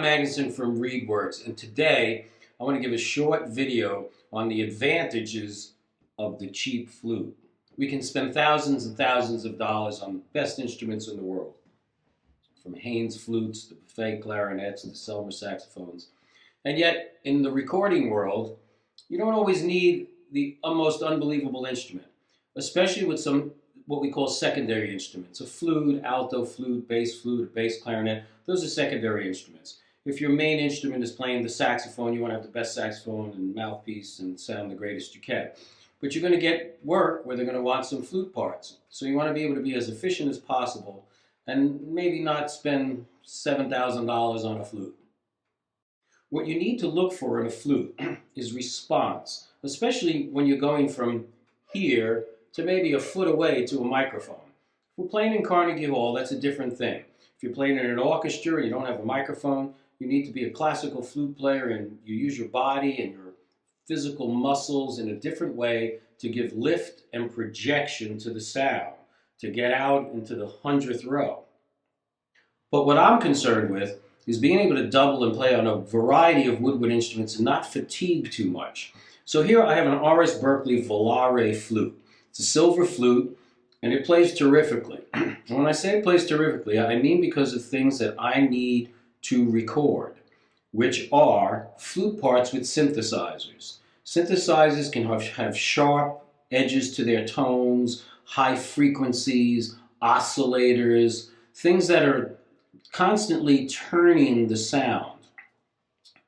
Magnuson from ReedWorks, and today I want to give a short video on the advantages of the cheap flute. We can spend thousands and thousands of dollars on the best instruments in the world, from Haynes flutes, the Buffet clarinets, the Selmer saxophones, and yet in the recording world, you don't always need the most unbelievable instrument, especially with some what we call secondary instruments. A flute, alto flute, bass clarinet, those are secondary instruments. If your main instrument is playing the saxophone, you want to have the best saxophone and mouthpiece and sound the greatest you can. But you're going to get work where they're going to want some flute parts. So you want to be able to be as efficient as possible and maybe not spend $7,000 on a flute. What you need to look for in a flute is response, especially when you're going from here to maybe a foot away to a microphone. If we're playing in Carnegie Hall, that's a different thing. If you're playing in an orchestra and you don't have a microphone, you need to be a classical flute player and you use your body and your physical muscles in a different way to give lift and projection to the sound, to get out into the 100th row. But what I'm concerned with is being able to double and play on a variety of woodwind instruments and not fatigue too much. So here I have an R.S. Berkeley Volare flute. It's a silver flute, and it plays terrifically. And when I say it plays terrifically, I mean because of things that I need to record, which are flute parts with synthesizers. Synthesizers can have sharp edges to their tones, high frequencies, oscillators, things that are constantly turning the sound.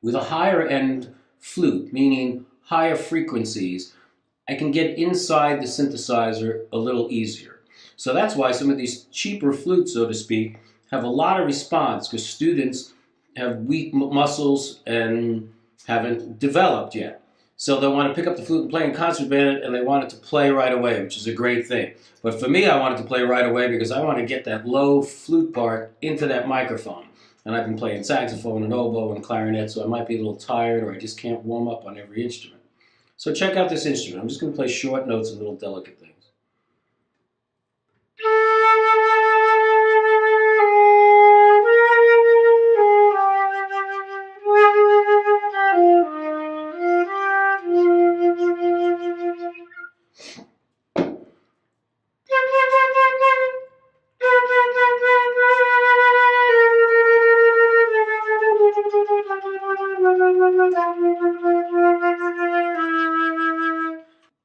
With a higher end flute, meaning higher frequencies, I can get inside the synthesizer a little easier. So that's why some of these cheaper flutes, so to speak, have a lot of response because students have weak muscles and haven't developed yet. So they want to pick up the flute and play in concert band and they want it to play right away, which is a great thing. But for me, I want it to play right away because I want to get that low flute part into that microphone. And I've been playing saxophone and oboe and clarinet, so I might be a little tired or I just can't warm up on every instrument. So check out this instrument. I'm just going to play short notes and little delicate things.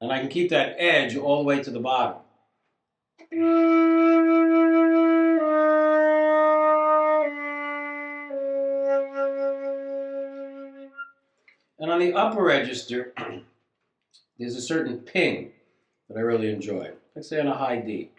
And I can keep that edge all the way to the bottom. And on the upper register, there's a certain ping that I really enjoy. Let's say on a high D.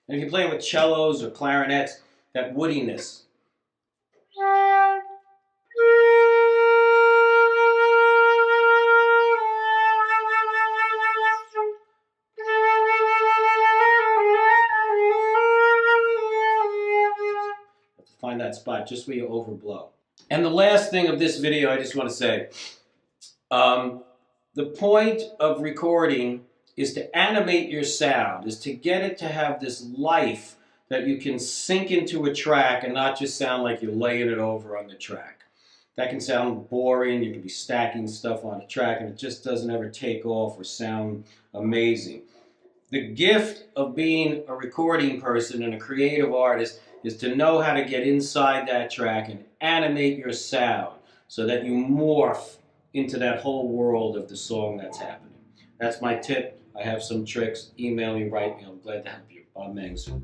And if you're playing with cellos or clarinets, that woodiness. You have to find that spot just where you overblow. And the last thing of this video, I just want to say, the point of recording is to animate your sound, is to get it to have this life that you can sink into a track and not just sound like you're laying it over on the track. That can sound boring, you can be stacking stuff on a track and it just doesn't ever take off or sound amazing. The gift of being a recording person and a creative artist is to know how to get inside that track and animate your sound so that you morph into that whole world of the song that's happening. That's my tip. I have some tricks. Email me, write me. I'm glad to help you. I'm Magnuson.